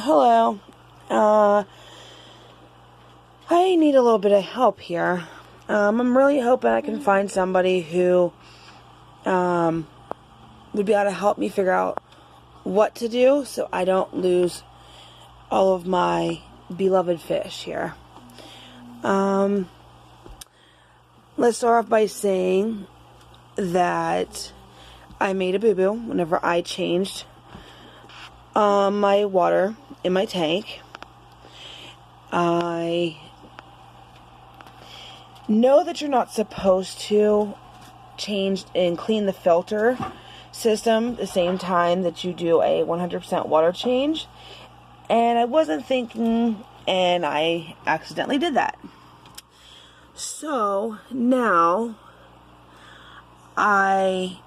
Hello. I need a little bit of help here. I'm really hoping I can find somebody who would be able to help me figure out what to do so I don't lose all of my beloved fish here. Let's start off by saying that I made a boo-boo whenever I changed my water in my tank. I know that you're not supposed to change and clean the filter system the same time that you do a 100% water change, and I wasn't thinking, and I accidentally did that. So now I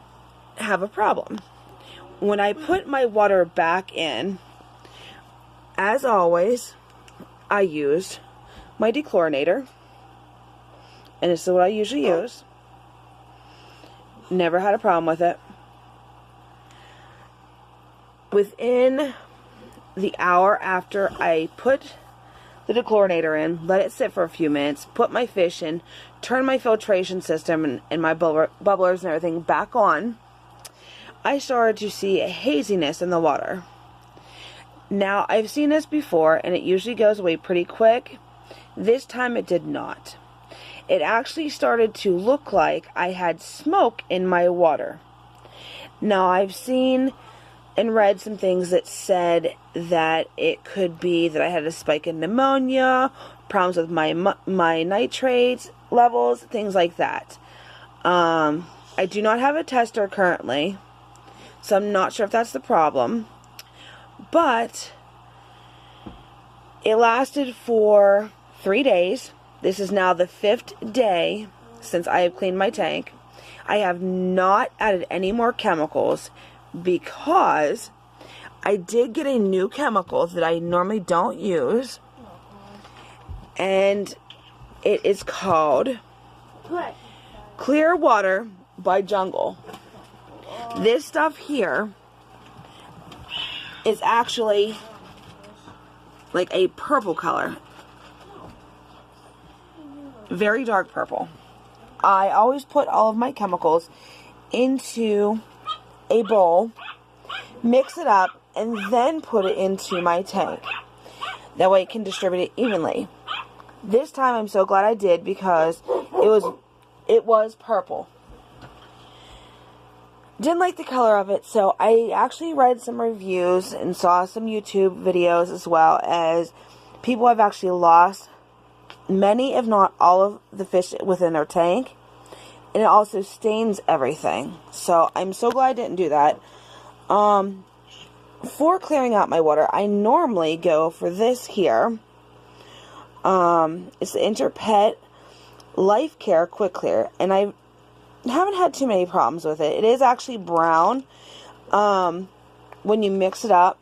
have a problem. When I put my water back in, as always, I used my dechlorinator, and this is what I usually use. Never had a problem with it. Within the hour after I put the dechlorinator in, let it sit for a few minutes, put my fish in, turn my filtration system and my bubblers and everything back on, I started to see a haziness in the water. Now, I've seen this before, and it usually goes away pretty quick. This time it did not. It actually started to look like I had smoke in my water. Now, I've seen and read some things that said that it could be that I had a spike in pneumonia, problems with my nitrates levels, things like that. I do not have a tester currently, so I'm not sure if that's the problem. But it lasted for 3 days. This is now the 5th day since I have cleaned my tank. I have not added any more chemicals because I did get a new chemical that I normally don't use, and it is called Clear Water by Jungle. This stuff here is actually like a purple color. Very dark purple. I always put all of my chemicals into a bowl, mix it up, and then put it into my tank. That way it can distribute it evenly. This time I'm so glad I did because it was purple. Didn't like the color of it, so I actually read some reviews and saw some YouTube videos, as well as people have actually lost many, if not all, of the fish within their tank, and it also stains everything. So I'm so glad I didn't do that. For clearing out my water, I normally go for this here. It's the Interpet Life Care Quick Clear, and I haven't had too many problems with it. It is actually brown when you mix it up,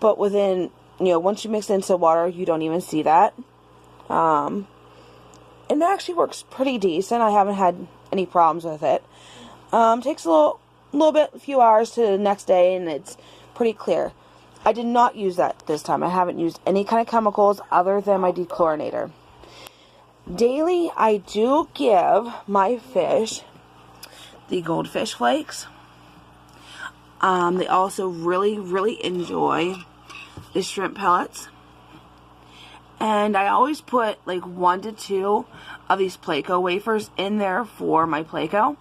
but within, once you mix it into water, you don't even see that. And it actually works pretty decent. I haven't had any problems with it. Takes a few hours to the next day, and it's pretty clear. I did not use that this time. I haven't used any kind of chemicals other than my dechlorinator. Daily, I do give my fish the goldfish flakes. They also really, really enjoy the shrimp pellets. And I always put like 1 to 2 of these Play-Doh wafers in there for my Play-Doh.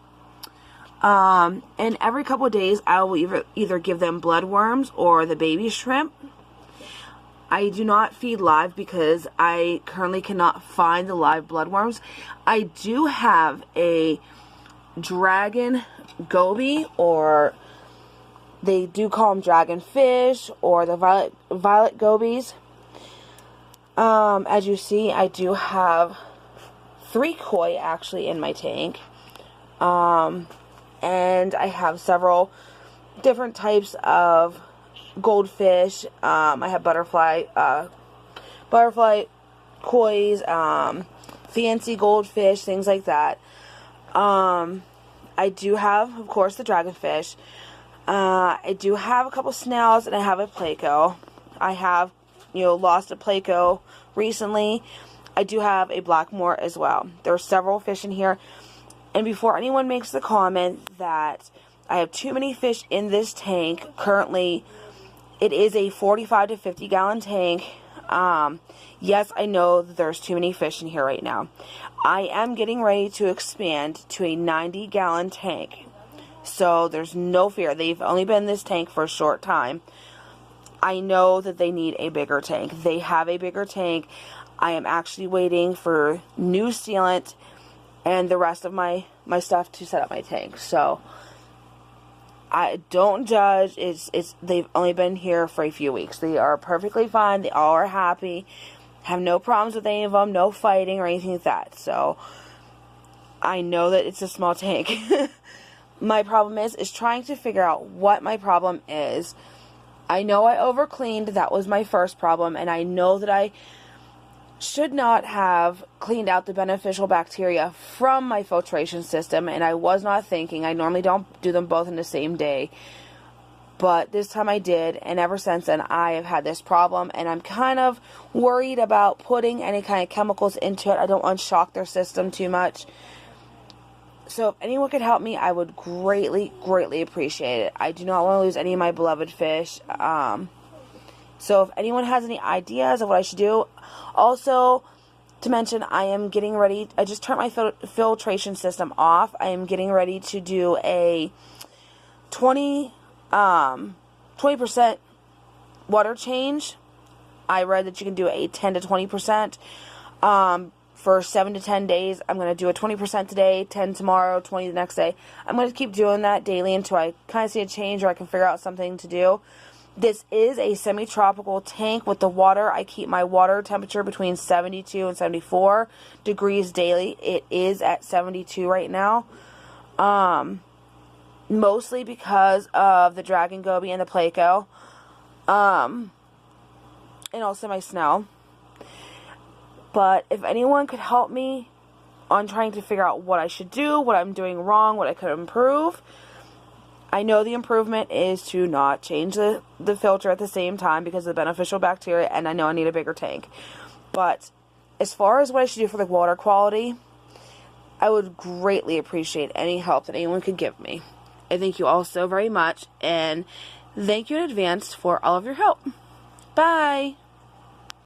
And every couple of days I will either give them bloodworms or the baby shrimp. I do not feed live because I currently cannot find the live bloodworms. I do have a dragon goby, or they do call them dragon fish, or the violet gobies. As you see, I do have 3 koi actually in my tank, and I have several different types of goldfish. I have butterfly kois, fancy goldfish, things like that. I do have, of course, the dragonfish. I do have a couple snails, and I have a Play-Doh. I have lost a Placo recently. I do have a Blackmore as well. There are several fish in here. And before anyone makes the comment that I have too many fish in this tank, currently it is a 45 to 50 gallon tank. Yes, I know that there's too many fish in here right now. I am getting ready to expand to a 90 gallon tank. So there's no fear. They've only been in this tank for a short time. I know that they need a bigger tank. They have a bigger tank. I am actually waiting for new sealant and the rest of my stuff to set up my tank. So I don't judge. They've only been here for a few weeks. They are perfectly fine. They all are happy. Have no problems with any of them. No fighting or anything like that. So I know that it's a small tank. My problem is trying to figure out what my problem is. I know I overcleaned. That was my first problem. And I know that I should not have cleaned out the beneficial bacteria from my filtration system. And I was not thinking. I normally don't do them both in the same day. But this time I did. And ever since then I have had this problem. And I'm kind of worried about putting any kind of chemicals into it. I don't want to shock their system too much. So if anyone could help me, I would greatly, greatly appreciate it. I do not want to lose any of my beloved fish. So if anyone has any ideas of what I should do. Also, to mention, I am getting ready. I just turned my filtration system off. I am getting ready to do a 20% water change. I read that you can do a 10 to 20%. For 7 to 10 days. I'm going to do a 20% today, 10 tomorrow, 20 the next day. I'm going to keep doing that daily until I kind of see a change or I can figure out something to do. This is a semi-tropical tank with the water. I keep my water temperature between 72 and 74 degrees daily. It is at 72 right now. Mostly because of the dragon goby and the Placo. And also my snow. But if anyone could help me on trying to figure out what I should do, what I'm doing wrong, what I could improve. I know the improvement is to not change the filter at the same time because of the beneficial bacteria, and I know I need a bigger tank. But as far as what I should do for the water quality, I would greatly appreciate any help that anyone could give me. I thank you all so very much, and thank you in advance for all of your help. Bye!